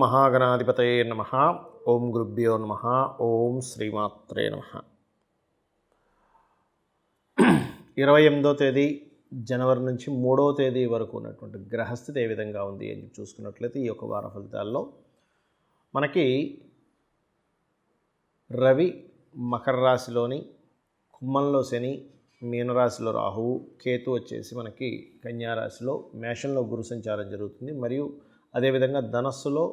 మహాగణాధిపతయే నమః. ఓం గురుభ్యో నమః. ఓం శ్రీమాత్రే నమః. 28వ తేదీ జనవరి నుంచి 3వ తేదీ వరకు ఉన్నటువంటి గ్రహస్థితి ఏ విధంగా ఉంది అని చూసుకున్నట్లయితే ఈ యొక్క వార ఫలితాల్లో మనకి రవి మకర రాశిలోని, కుంభంలో శని, మీనరాశిలో రాహువు, కేతు వచ్చేసి మనకి కన్యా రాశిలో, మేషంలో గురు సంచారం జరుగుతుంది. మరియు అదేవిధంగా ధనస్సులో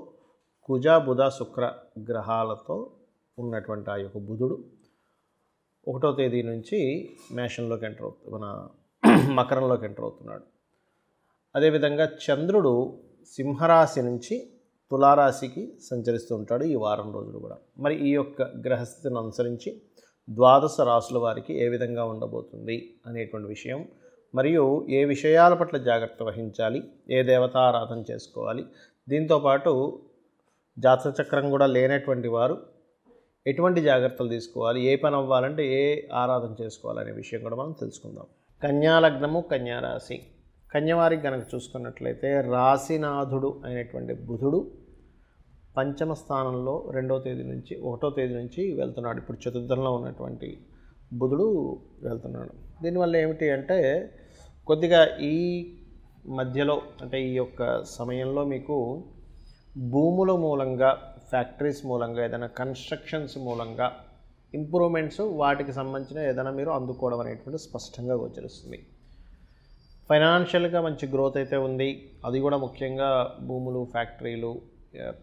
కుజ బుధ శుక్ర గ్రహాలతో ఉన్నటువంటి ఆ యొక్క బుధుడు 1వ తేదీ నుంచి మేషంలోకి ఎంటర్ అవుతుంది, మన మకరంలోకి ఎంటర్ అవుతున్నాడు. అదేవిధంగా చంద్రుడు సింహరాశి నుంచి తులారాశికి సంచరిస్తూ ఉంటాడు ఈ వారం రోజులు కూడా. మరి ఈ యొక్క గ్రహస్థితిని అనుసరించి ద్వాదశ రాశుల వారికి ఏ విధంగా ఉండబోతుంది అనేటువంటి విషయం, మరియు ఏ విషయాల పట్ల జాగ్రత్త వహించాలి, ఏ దేవతారాధన చేసుకోవాలి, దీంతోపాటు జాతక చక్రం కూడా లేనటువంటి వారు ఎటువంటి జాగ్రత్తలు తీసుకోవాలి, ఏ పని అవ్వాలంటే ఏ ఆరాధన చేసుకోవాలనే విషయం కూడా మనం తెలుసుకుందాం. కన్యా లగ్నము, కన్యా రాశి. కన్యవారికి కనుక చూసుకున్నట్లయితే రాశినాథుడు అయినటువంటి బుధుడు పంచమ స్థానంలో 2వ తేదీ నుంచి 1వ తేదీ నుంచి వెళ్తున్నాడు. ఇప్పుడు చతుర్థంలో ఉన్నటువంటి బుధుడు వెళ్తున్నాడు. దీనివల్ల ఏమిటి అంటే కొద్దిగా ఈ మధ్యలో అంటే ఈ యొక్క సమయంలో మీకు భూముల మూలంగా, ఫ్యాక్టరీస్ మూలంగా, ఏదైనా కన్స్ట్రక్షన్స్ మూలంగా ఇంప్రూవ్మెంట్స్, వాటికి సంబంధించిన ఏదైనా మీరు అందుకోవడం అనేటువంటి స్పష్టంగా గోచరిస్తుంది. ఫైనాన్షియల్గా మంచి గ్రోత్ అయితే ఉంది. అది కూడా ముఖ్యంగా భూములు, ఫ్యాక్టరీలు,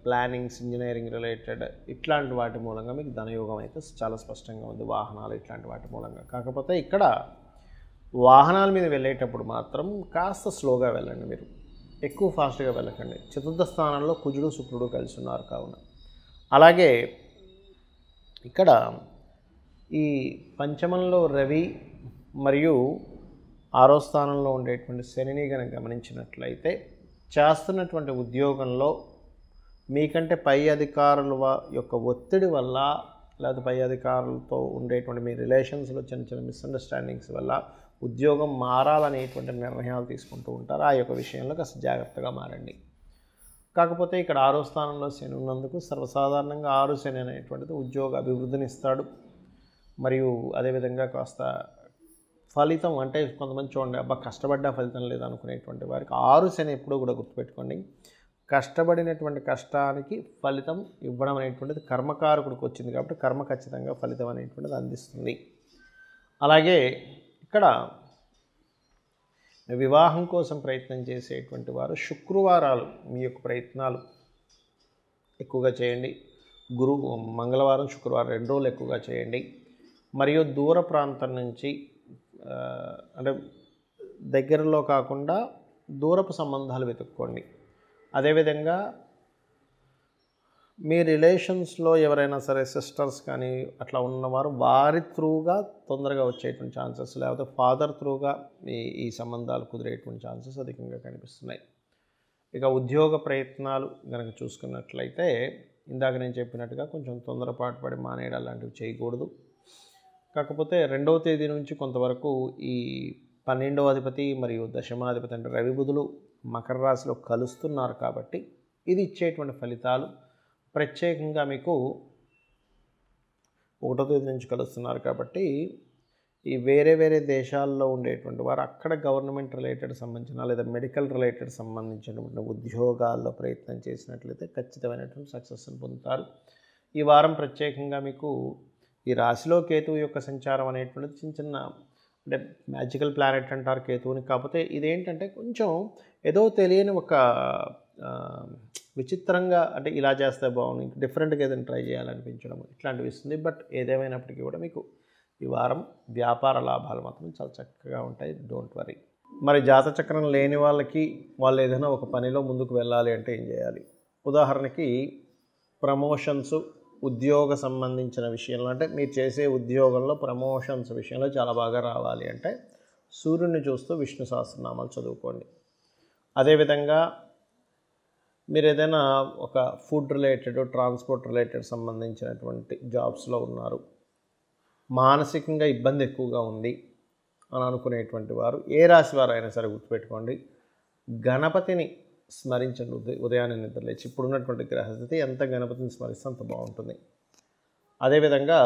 ప్లానింగ్స్, ఇంజనీరింగ్ రిలేటెడ్ ఇట్లాంటి వాటి మూలంగా మీకు ధనయోగం అయితే చాలా స్పష్టంగా ఉంది. వాహనాలు ఇట్లాంటి వాటి మూలంగా. కాకపోతే ఇక్కడ వాహనాల మీద వెళ్ళేటప్పుడు మాత్రం కాస్త స్లోగా వెళ్ళండి, మీరు ఎక్కువ ఫాస్ట్గా వెళ్ళకండి. చతుర్థ స్థానంలో కుజుడు శుక్రుడు కలిసి ఉన్నారు కావున. అలాగే ఇక్కడ ఈ పంచమంలో రవి మరియు 6వ స్థానంలో ఉండేటువంటి శనిని కనుక గమనించినట్లయితే చేస్తున్నటువంటి ఉద్యోగంలో మీకంటే పై అధికారుల యొక్క ఒత్తిడి వల్ల, లేదా పై అధికారులతో ఉండేటువంటి మీ రిలేషన్స్లో చిన్న చిన్న మిస్అండర్స్టాండింగ్స్ వల్ల ఉద్యోగం మారాలనేటువంటి నిర్ణయాలు తీసుకుంటూ ఉంటారు. ఆ యొక్క విషయంలో కాస్త జాగ్రత్తగా మారండి. కాకపోతే ఇక్కడ 6వ స్థానంలో శని ఉన్నందుకు సర్వసాధారణంగా 6 శని అనేటువంటిది ఉద్యోగ అభివృద్ధిని ఇస్తాడు. మరియు అదేవిధంగా కాస్త ఫలితం అంటే కొంతమంది చూడండి, అబ్బా కష్టపడ్డా ఫలితం లేదనుకునేటువంటి వారికి 6 శని ఎప్పుడూ కూడా గుర్తుపెట్టుకోండి, కష్టపడినటువంటి కష్టానికి ఫలితం ఇవ్వడం అనేటువంటిది కర్మకారకుడికి వచ్చింది కాబట్టి కర్మ ఖచ్చితంగా ఫలితం అనేటువంటిది అందిస్తుంది. అలాగే ఇక్కడ వివాహం కోసం ప్రయత్నం చేసేటువంటి వారు శుక్రవారాలు మీ యొక్క ప్రయత్నాలు ఎక్కువగా చేయండి. మంగళవారం, శుక్రవారం 2 రోజులు ఎక్కువగా చేయండి. మరియు దూర ప్రాంతం నుంచి అంటే దగ్గరలో కాకుండా దూరపు సంబంధాలు వెతుక్కోండి. అదేవిధంగా మీ రిలేషన్స్లో ఎవరైనా సరే సిస్టర్స్ కానీ అట్లా ఉన్నవారు వారి త్రూగా తొందరగా వచ్చేటువంటి ఛాన్సెస్, లేకపోతే ఫాదర్ త్రూగా ఈ సంబంధాలు కుదిరేటువంటి ఛాన్సెస్ అధికంగా కనిపిస్తున్నాయి. ఇక ఉద్యోగ ప్రయత్నాలు కనుక చూసుకున్నట్లయితే ఇందాక నేను చెప్పినట్టుగా కొంచెం తొందరపాటు పడి మానేయడం లాంటివి చేయకూడదు. కాకపోతే 2వ తేదీ నుంచి కొంతవరకు ఈ 12వ అధిపతి మరియు దశమాధిపతి అంటే రవి బుధులు మకర రాశిలో కలుస్తున్నారు కాబట్టి ఇది ఇచ్చేటువంటి ఫలితాలు ప్రత్యేకంగా మీకు 1వ తేదీ నుంచి కలుస్తున్నారు కాబట్టి ఈ వేరే వేరే దేశాల్లో ఉండేటువంటి వారు అక్కడ గవర్నమెంట్ రిలేటెడ్ సంబంధించిన లేదా మెడికల్ రిలేటెడ్ సంబంధించినటువంటి ఉద్యోగాల్లో ప్రయత్నం చేసినట్లయితే ఖచ్చితమైనటువంటి సక్సెస్ని పొందుతారు. ఈ వారం ప్రత్యేకంగా మీకు ఈ రాశిలో కేతువు యొక్క సంచారం అనేటువంటిది చిన్న చిన్న అంటే మ్యాజికల్ ప్లానెట్ అంటారు కేతువుని. కాకపోతే ఇదేంటంటే కొంచెం ఏదో తెలియని ఒక విచిత్రంగా, అంటే ఇలా చేస్తే బాగుంది, డిఫరెంట్గా ఏదైనా ట్రై చేయాలనిపించడం ఇట్లాంటివి ఇస్తుంది. బట్ ఏదేమైనప్పటికీ కూడా మీకు ఈ వారం వ్యాపార లాభాలు మాత్రం చాలా చక్కగా ఉంటాయి. Don't worry. మరి జాతక చక్రం లేని వాళ్ళకి వాళ్ళు ఏదైనా ఒక పనిలో ముందుకు వెళ్ళాలి అంటే ఏం చేయాలి? ఉదాహరణకి ప్రమోషన్స్, ఉద్యోగ సంబంధించిన విషయంలో, అంటే మీరు చేసే ఉద్యోగంలో ప్రమోషన్స్ విషయంలో చాలా బాగా రావాలి అంటే సూర్యుడిని చూస్తూ విష్ణు సహస్రనామాలు చదువుకోండి. అదేవిధంగా మీరు ఏదైనా ఒక ఫుడ్ రిలేటెడ్, ట్రాన్స్పోర్ట్ రిలేటెడ్ సంబంధించినటువంటి జాబ్స్లో ఉన్నారు, మానసికంగా ఇబ్బంది ఎక్కువగా ఉంది అని అనుకునేటువంటి వారు, ఏ రాశి వారు అయినా సరే గుర్తుపెట్టుకోండి, గణపతిని స్మరించండి. ఉదయాన్నే నిద్రలేచి ఇప్పుడున్నటువంటి గ్రహస్థితి ఎంత గణపతిని స్మరిస్తే అంత బాగుంటుంది. అదేవిధంగా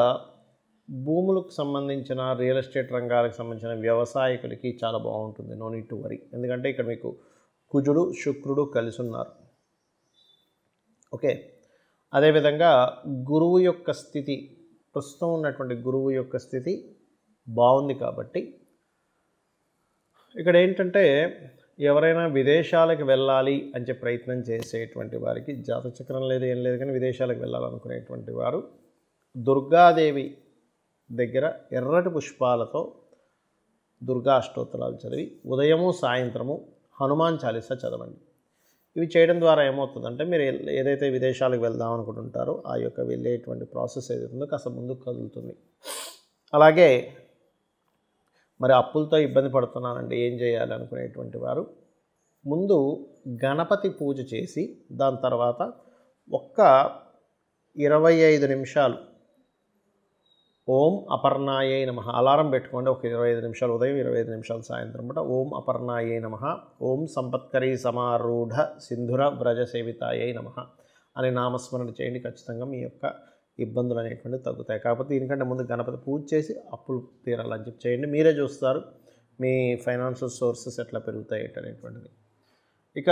భూములకు సంబంధించిన రియల్ ఎస్టేట్ రంగాలకు సంబంధించిన వ్యవసాయకులకి చాలా బాగుంటుంది. No need to worry. ఎందుకంటే ఇక్కడ మీకు కుజుడు శుక్రుడు కలిసి ఉన్నారు. ఓకే. అదేవిధంగా గురువు యొక్క స్థితి, ప్రస్తుతం ఉన్నటువంటి గురువు యొక్క స్థితి బాగుంది కాబట్టి ఇక్కడ ఏంటంటే ఎవరైనా విదేశాలకు వెళ్ళాలి అని చెప్పి ప్రయత్నం చేసేటువంటి వారికి జాతచక్రం లేదు ఏం లేదు, కానీ విదేశాలకు వెళ్ళాలనుకునేటువంటి వారు దుర్గాదేవి దగ్గర ఎర్రటి పుష్పాలతో దుర్గా అష్టోత్తరాలు చదివి ఉదయము సాయంత్రము హనుమాన్ చాలీసా చదవండి. ఇవి చేయడం ద్వారా ఏమవుతుందంటే మీరు ఏదైతే విదేశాలకు వెళ్దాం అనుకుంటుంటారో ఆ యొక్క వెళ్ళేటువంటి ప్రాసెస్ ఏదైతే ఉందో కాస్త ముందుకు కదులుతుంది. అలాగే మరి అప్పులతో ఇబ్బంది పడుతున్నానండి ఏం చేయాలి అనుకునేటువంటి వారు ముందు గణపతి పూజ చేసి దాని తర్వాత ఒక్క 25 నిమిషాలు ఓం అపర్ణాయై నమః అలారం పెట్టుకోండి. ఒక 25 నిమిషాలు ఉదయం, 25 నిమిషాలు సాయంత్రం పూట ఓం అపర్ణాయై నమః, ఓం సంపత్కరీ సమారూఢ సింధుర వ్రజ సేవితాయై నమః అనే నామస్మరణ చేయండి. ఖచ్చితంగా మీ యొక్క ఇబ్బందులు అనేటువంటివి తగ్గుతాయి. కాకపోతే దీనికంటే ముందు గణపతి పూజ చేసి అప్పులు తీరాలని చెప్పి చేయండి. మీరే చూస్తారు మీ ఫైనాన్షియల్ సోర్సెస్ ఎట్లా పెరుగుతాయి అనేటువంటిది. ఇక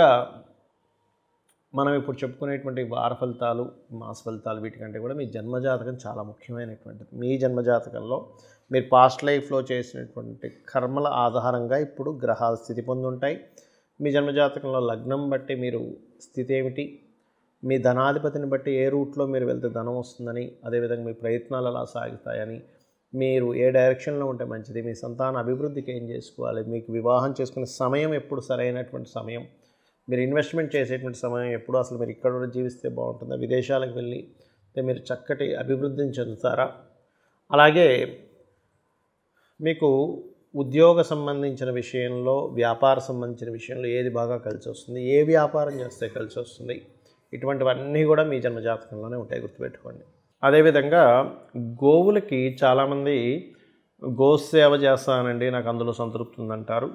మనం ఇప్పుడు చెప్పుకునేటువంటి వార ఫలితాలు, మాస ఫలితాలు వీటికంటే కూడా మీ జన్మజాతకం చాలా ముఖ్యమైనటువంటిది. మీ జన్మజాతకంలో మీరు పాస్ట్ లైఫ్లో చేసినటువంటి కర్మల ఆధారంగా ఇప్పుడు గ్రహాలు స్థితి పొందుంటాయి. మీ జన్మజాతకంలో లగ్నం బట్టి మీరు స్థితి ఏమిటి, మీ ధనాధిపతిని బట్టి ఏ రూట్లో మీరు వెళ్తే ధనం వస్తుందని, అదేవిధంగా మీ ప్రయత్నాలు ఎలా సాగుతాయని, మీరు ఏ డైరెక్షన్లో ఉంటే మంచిది, మీ సంతాన అభివృద్ధికి ఏం చేసుకోవాలి, మీకు వివాహం చేసుకునే సమయం ఎప్పుడు సరైనటువంటి సమయం, మీరు ఇన్వెస్ట్మెంట్ చేసేటువంటి సమయం ఎప్పుడు, అసలు మీరు ఇక్కడ కూడా జీవిస్తే బాగుంటుందా, విదేశాలకు వెళ్ళి మీరు చక్కటి అభివృద్ధిని చెందుతారా, అలాగే మీకు ఉద్యోగ సంబంధించిన విషయంలో, వ్యాపార సంబంధించిన విషయంలో ఏది బాగా కలిసి వస్తుంది, ఏ వ్యాపారం చేస్తే కలిసి వస్తుంది, ఇటువంటివన్నీ కూడా మీ జన్మజాతకంలోనే ఉంటాయి, గుర్తుపెట్టుకోండి. అదేవిధంగా గోవులకి చాలామంది గోసేవ చేస్తానండి నాకు అందులో సంతృప్తి ఉందంటారు.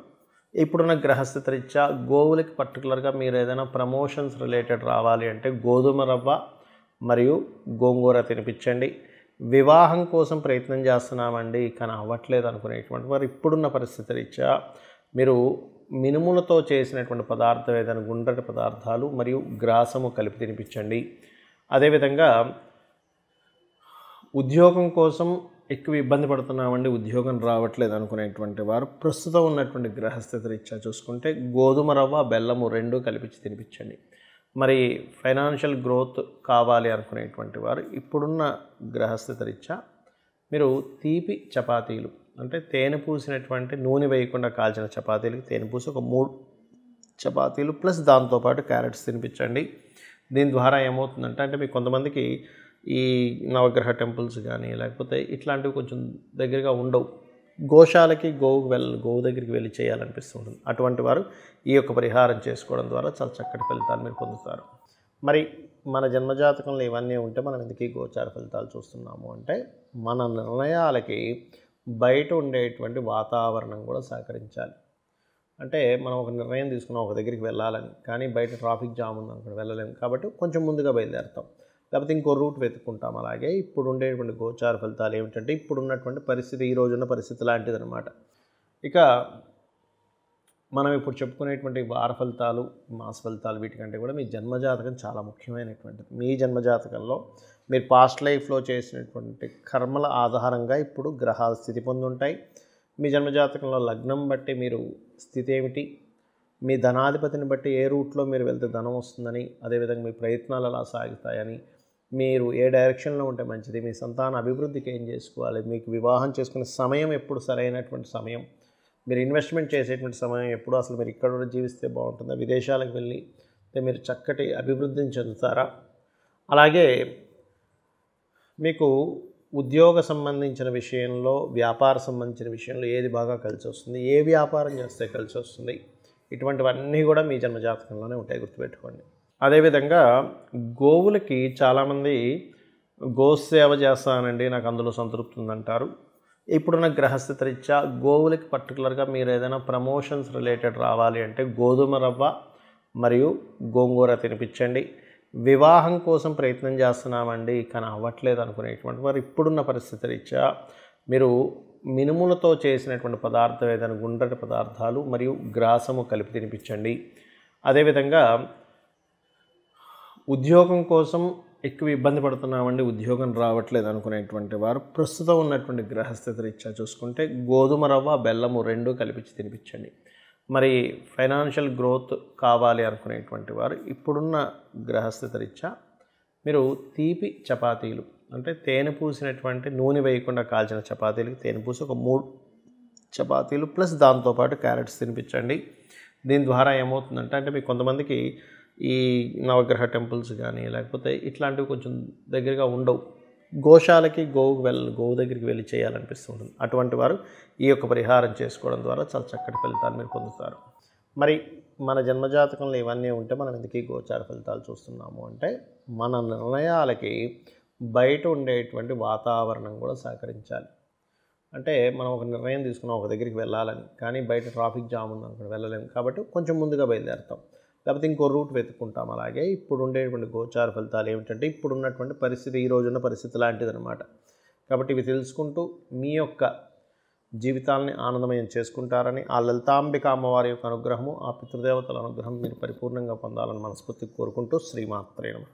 ఇప్పుడున్న గ్రహస్థితి రీత్యా గోవులకి పర్టికులర్గా మీరు ఏదైనా ప్రమోషన్స్ రిలేటెడ్ రావాలి అంటే గోధుమ రవ్వ మరియు గోంగూర తినిపించండి. వివాహం కోసం ప్రయత్నం చేస్తున్నామండి కానీ అవ్వట్లేదు అనుకునేటువంటి వారు ఇప్పుడున్న పరిస్థితి రీత్యా మీరు మినుములతో చేసినటువంటి పదార్థం ఏదైనా గుండ్రటి పదార్థాలు మరియు గ్రాసము కలిపి తినిపించండి. అదేవిధంగా ఉద్యోగం కోసం ఎక్కువ ఇబ్బంది పడుతున్నామండి, ఉద్యోగం రావట్లేదు అనుకునేటువంటి వారు ప్రస్తుతం ఉన్నటువంటి గ్రహస్థితి రీత్యా చూసుకుంటే గోధుమ రవ్వ బెల్లము రెండు కలిపించి తినిపించండి. మరి ఫైనాన్షియల్ గ్రోత్ కావాలి అనుకునేటువంటి వారు ఇప్పుడున్న గ్రహస్థితి రీత్యా మీరు తీపి చపాతీలు అంటే తేనె పూసినటువంటి నూనె వేయకుండా కాల్చిన చపాతీలకు తేనె పూసి ఒక 3 చపాతీలు ప్లస్ దాంతోపాటు క్యారెట్స్ తినిపించండి. దీని ద్వారా ఏమవుతుందంటే అంటే మీకు కొంతమందికి ఈ నవగ్రహ టెంపుల్స్ కానీ లేకపోతే ఇట్లాంటివి కొంచెం దగ్గరగా ఉండవు, గోశాలకి గోవు దగ్గరికి వెళ్ళి చేయాలనిపిస్తూ ఉంటుంది. అటువంటి వారు ఈ యొక్క పరిహారం చేసుకోవడం ద్వారా చాలా చక్కటి ఫలితాలు మీరు పొందుతారు. మరి మన జన్మజాతకంలో ఇవన్నీ ఉంటే మనం ఎందుకు గోచార ఫలితాలు చూస్తున్నాము అంటే మన నిర్ణయాలకి బయట ఉండేటువంటి వాతావరణం కూడా సహకరించాలి. అంటే మనం ఒక నిర్ణయం తీసుకున్నాం ఒక దగ్గరికి వెళ్ళాలని, కానీ బయట ట్రాఫిక్ జామ్ ఉంది అనుకుని వెళ్ళలేము కాబట్టి కొంచెం ముందుగా బయలుదేరుతాం, లేకపోతే ఇంకో రూట్ వెతుక్కుంటాం. అలాగే ఇప్పుడు ఉండేటువంటి గోచార ఫలితాలు ఏమిటంటే ఇప్పుడు ఉన్నటువంటి పరిస్థితి ఈ రోజున్న పరిస్థితి లాంటిదన్నమాట. ఇక మనం ఇప్పుడు చెప్పుకునేటువంటి వార ఫలితాలు, మాస ఫలితాలు వీటికంటే కూడా మీ జన్మజాతకం చాలా ముఖ్యమైనటువంటిది. మీ జన్మజాతకంలో మీరు పాస్ట్ లైఫ్లో చేసినటువంటి కర్మల ఆధారంగా ఇప్పుడు గ్రహాలు స్థితి పొందుంటాయి. మీ జన్మజాతకంలో లగ్నం బట్టి మీరు స్థితి ఏమిటి, మీ ధనాధిపతిని బట్టి ఏ రూట్లో మీరు వెళ్తే ధనం వస్తుందని, అదేవిధంగా మీ ప్రయత్నాలు ఎలా సాగుతాయని, మీరు ఏ డైరెక్షన్లో ఉంటే మంచిది, మీ సంతాన అభివృద్ధికి ఏం చేసుకోవాలి, మీకు వివాహం చేసుకునే సమయం ఎప్పుడు సరైనటువంటి సమయం, మీరు ఇన్వెస్ట్మెంట్ చేసేటువంటి సమయం ఎప్పుడు, అసలు మీరు ఇక్కడ కూడా జీవిస్తే బాగుంటుందా, విదేశాలకు వెళ్ళి మీరు చక్కటి అభివృద్ధిని చెందుతారా, అలాగే మీకు ఉద్యోగ సంబంధించిన విషయంలో, వ్యాపార సంబంధించిన విషయంలో ఏది బాగా కలిసి వస్తుంది, ఏ వ్యాపారం చేస్తే కలిసి వస్తుంది, ఇటువంటివన్నీ కూడా మీ జన్మజాతకంలోనే ఉంటాయి, గుర్తుపెట్టుకోండి. అదేవిధంగా గోవులకి చాలామంది గోసేవ చేస్తానండి నాకు అందులో సంతృప్తి ఉందంటారు. ఇప్పుడున్న గ్రహస్థితి రీత్యా గోవులకి పర్టికులర్గా మీరు ఏదైనా ప్రమోషన్స్ రిలేటెడ్ రావాలి అంటే గోధుమ రవ్వ మరియు గోంగూర తినిపించండి. వివాహం కోసం ప్రయత్నం చేస్తున్నామండి కానీ అవ్వట్లేదు అనుకునేటువంటి వారు ఇప్పుడున్న పరిస్థితి రీత్యా మీరు మినుములతో చేసినటువంటి పదార్థం ఏదైనా గుండ్రటి పదార్థాలు మరియు గ్రాసము కలిపి తినిపించండి. అదేవిధంగా ఉద్యోగం కోసం ఎక్కువ ఇబ్బంది పడుతున్నామండి, ఉద్యోగం రావట్లేదు అనుకునేటువంటి వారు ప్రస్తుతం ఉన్నటువంటి గ్రహస్థితి రీత్యా చూసుకుంటే గోధుమ రవ్వ బెల్లము రెండూ కలిపించి తినిపించండి. మరి ఫైనాన్షియల్ గ్రోత్ కావాలి అనుకునేటువంటి వారు ఇప్పుడున్న గ్రహస్థితి రీత్యా మీరు తీపి చపాతీలు అంటే తేనె పూసినటువంటి నూనె వేయకుండా కాల్చిన చపాతీలకి తేనె పూసి ఒక 3 చపాతీలు ప్లస్ దాంతోపాటు క్యారెట్స్ తినిపించండి. దీని ద్వారా ఏమవుతుందంటే అంటే మీకు కొంతమందికి ఈ నవగ్రహ టెంపుల్స్ కానీ లేకపోతే ఇట్లాంటివి కొంచెం దగ్గరగా ఉండవు, గోశాలకి గోవు దగ్గరికి వెళ్ళి చేయాలనిపిస్తుంటుంది. అటువంటి వారు ఈ యొక్క పరిహారం చేసుకోవడం ద్వారా చాలా చక్కటి ఫలితాలు మీరు పొందుతారు. మరి మన జన్మజాతకంలో ఇవన్నీ ఉంటే మనం ఎందుకు ఈ గోచార ఫలితాలు చూస్తున్నాము అంటే మన నిర్ణయాలకి బయట ఉండేటువంటి వాతావరణం కూడా సహకరించాలి. అంటే మనం ఒక నిర్ణయం తీసుకున్నాం ఒక దగ్గరికి వెళ్ళాలని, కానీ బయట ట్రాఫిక్ జామ్ ఉందనుకోండి వెళ్ళలేము, కాబట్టి కొంచెం ముందుగా బయలుదేరుతాం, లేకపోతే ఇంకో రూట్ వెతుక్కుంటాం. అలాగే ఇప్పుడు ఉండేటువంటి గోచార ఫలితాలు ఏమిటంటే ఇప్పుడు ఉన్నటువంటి పరిస్థితి ఈ రోజున్న పరిస్థితి లాంటిదన్నమాట. కాబట్టి ఇవి తెలుసుకుంటూ మీ యొక్క జీవితాలని ఆనందమయం చేసుకుంటారని, ఆ లలితాంబిక అమ్మవారి యొక్క అనుగ్రహము, ఆ పితృదేవతల అనుగ్రహం మీరు పరిపూర్ణంగా పొందాలని మనస్ఫూర్తిగా కోరుకుంటూ శ్రీమాత్రే నమః.